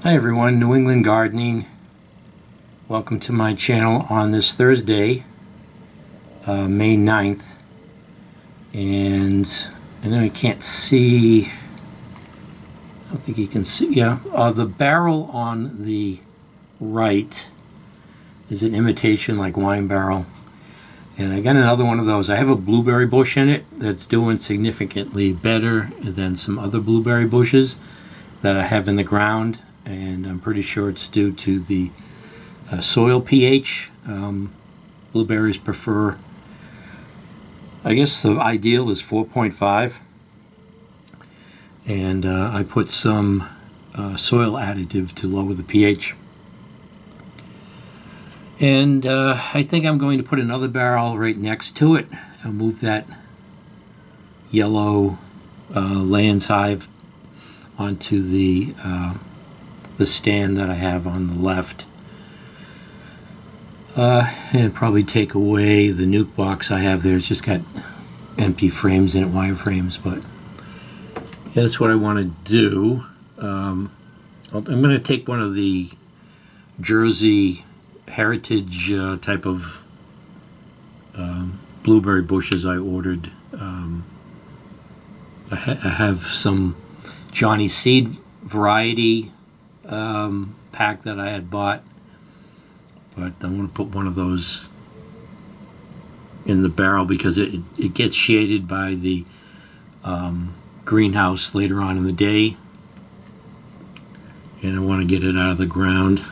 Hi everyone, New England Gardening. Welcome to my channel on this Thursday, May 9th. And I know you can't see, I don't think you can see, the barrel on the right is an imitation like wine barrel. And I got another one of those. I have a blueberry bush in it that's doing significantly better than some other blueberry bushes that I have in the ground. And I'm pretty sure it's due to the soil pH. Blueberries prefer, I guess the ideal is 4.5, and I put some soil additive to lower the pH. And I think I'm going to put another barrel right next to it. I'll move that yellow Layens hive onto the stand that I have on the left, and probably take away the nuke box I have there. It's just got empty frames in it, wire frames, but yeah, that's what I want to do. I'm going to take one of the Jersey heritage type of blueberry bushes I ordered. I have some Johnny Seed variety pack that I had bought, but I'm going to put one of those in the barrel because it gets shaded by the greenhouse later on in the day, and I want to get it out of the ground.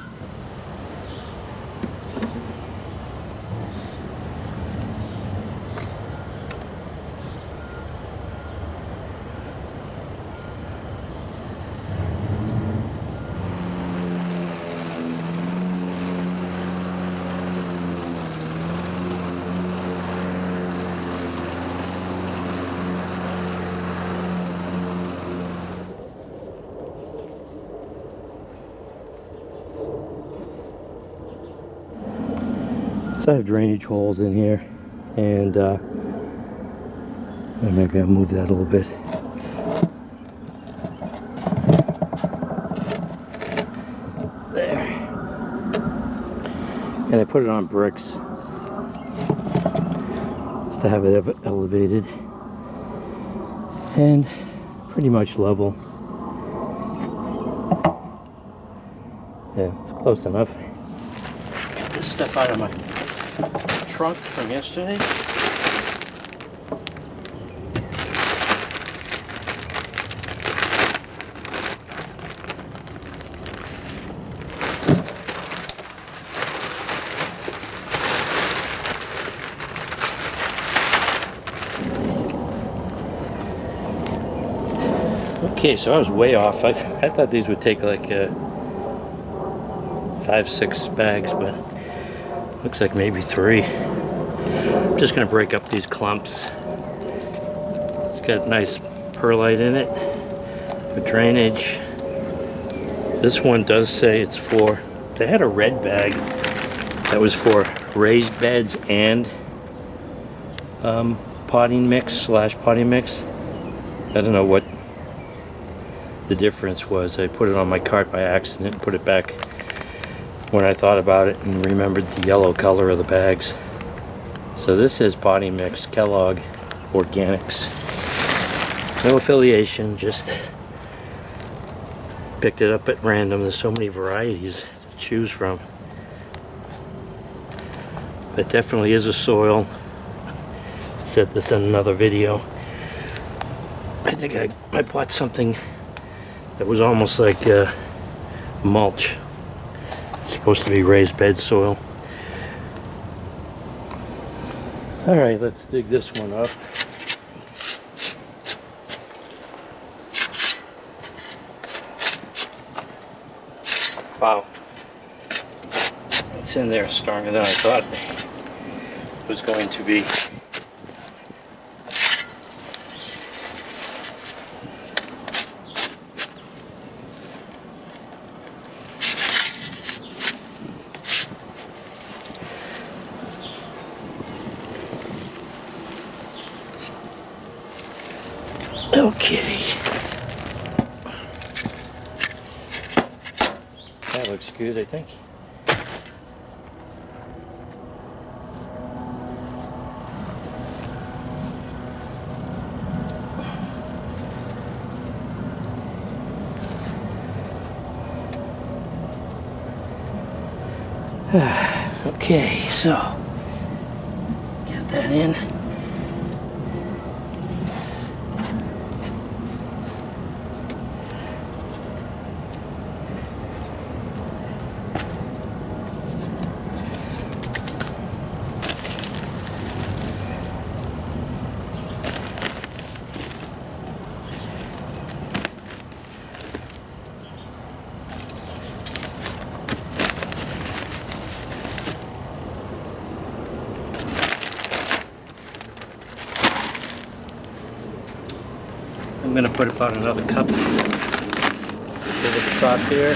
So I have drainage holes in here, and maybe I'll move that a little bit. There. And I put it on bricks just to have it elevated and pretty much level. Yeah, it's close enough. Get this stuff out of my trunk from yesterday. Okay, so I was way off. I thought these would take like 5-6 bags, but looks like maybe 3. I'm just going to break up these clumps. It's got nice perlite in it for drainage. This one does say it's for, they had a red bag that was for raised beds and potting mix / potting mix. I don't know what the difference was. I put it on my cart by accident and put it back when I thought about it and remembered the yellow color of the bags. So this says potting mix, Kellogg Organics. No affiliation, just picked it up at random. There's so many varieties to choose from. It definitely is a soil. Said this in another video. I think I bought something that was almost like mulch. It's supposed to be raised bed soil. All right, let's dig this one up. Wow, it's in there stronger than I thought it was going to be. Okay. That looks good, I think. Okay, so get that in. I'm going to put about another cup over the top here.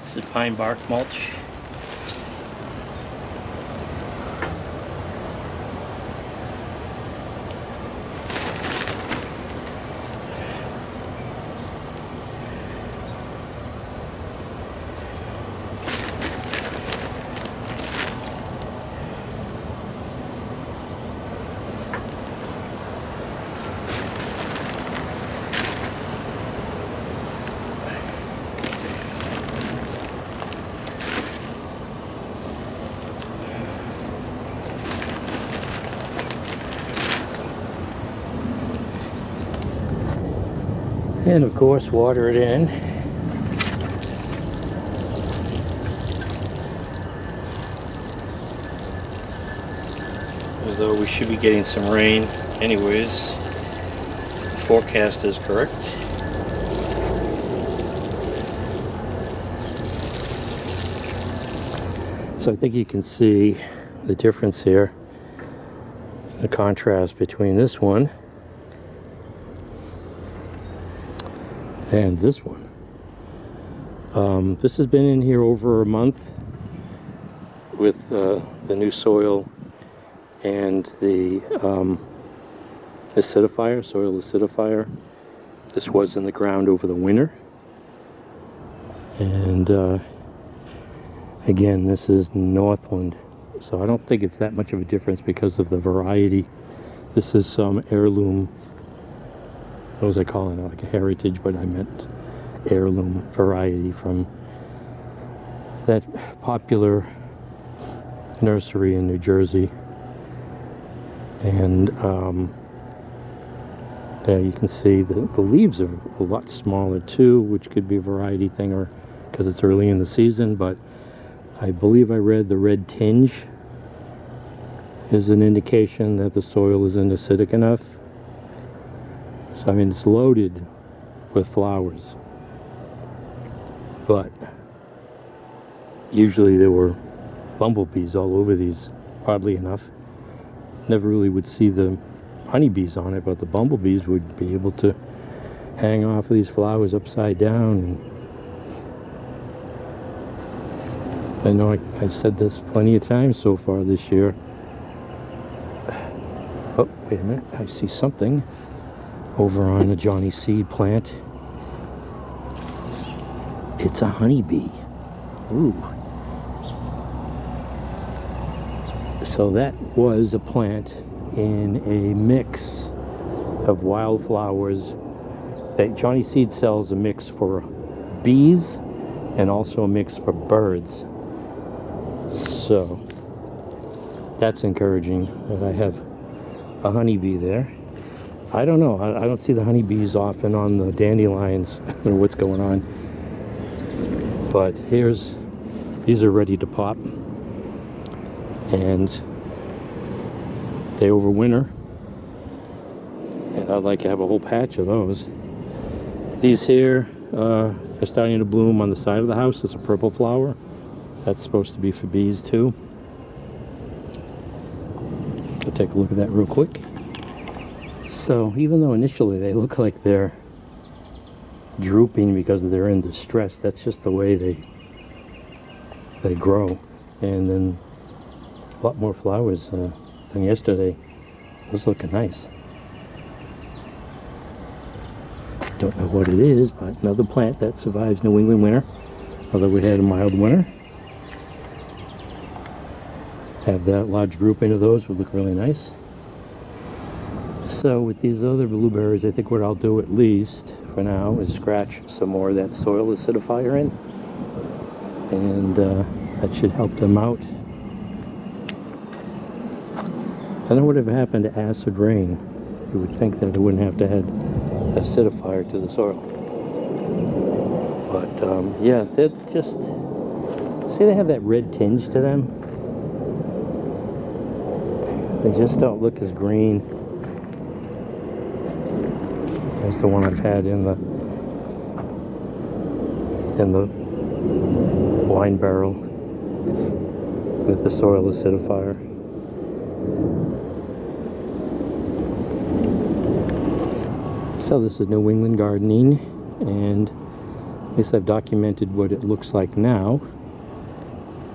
This is pine bark mulch. And of course, water it in. Although we should be getting some rain anyways. The forecast is correct. So I think you can see the difference here, the contrast between this one and this one. This has been in here over a month with the new soil and the acidifier, soil acidifier. This was in the ground over the winter. And again, this is Northland. So I don't think it's that much of a difference because of the variety. This is some heirloom, what was I calling it, like a heritage, but I meant heirloom variety from that popular nursery in New Jersey. And there you can see the leaves are a lot smaller too, which could be a variety thing or because it's early in the season, but I believe I read the red tinge is an indication that the soil isn't acidic enough. So I mean, it's loaded with flowers, but usually there were bumblebees all over these, oddly enough. Never really would see the honeybees on it, but the bumblebees would be able to hang off of these flowers upside down. And I know I said this plenty of times so far this year. Oh, wait a minute. I see something over on the Johnny Seed plant. It's a honeybee. Ooh. So that was a plant in a mix of wildflowers. That Johnny Seed sells a mix for bees and also a mix for birds. So that's encouraging that I have a honeybee there. I don't know. I don't see the honeybees often on the dandelions. I don't know what's going on. But these are ready to pop. And they overwinter. And I'd like to have a whole patch of those. These here are starting to bloom on the side of the house. It's a purple flower. That's supposed to be for bees too. I'll take a look at that real quick. So even though initially they look like they're drooping because they're in distress. That's just the way they grow. And then a lot more flowers than yesterday. It was looking nice. Don't know what it is, but another plant that survives New England winter. Although we had a mild winter. Have that large grouping of those would look really nice. So with these other blueberries, I think what I'll do at least for now is scratch some more of that soil acidifier in. And that should help them out. I don't know what ever happened to acid rain. You would think that it wouldn't have to add acidifier to the soil. But yeah, they're just, see, they have that red tinge to them. They just don't look as green as the one I've had in the wine barrel with the soil acidifier. So this is New England gardening, and at least I've documented what it looks like now.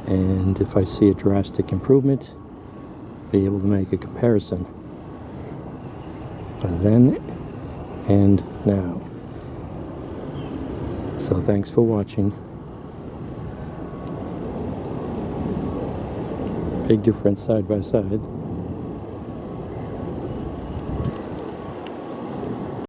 And if I see a drastic improvement, be able to make a comparison. But then and now. So thanks for watching. Big difference side by side.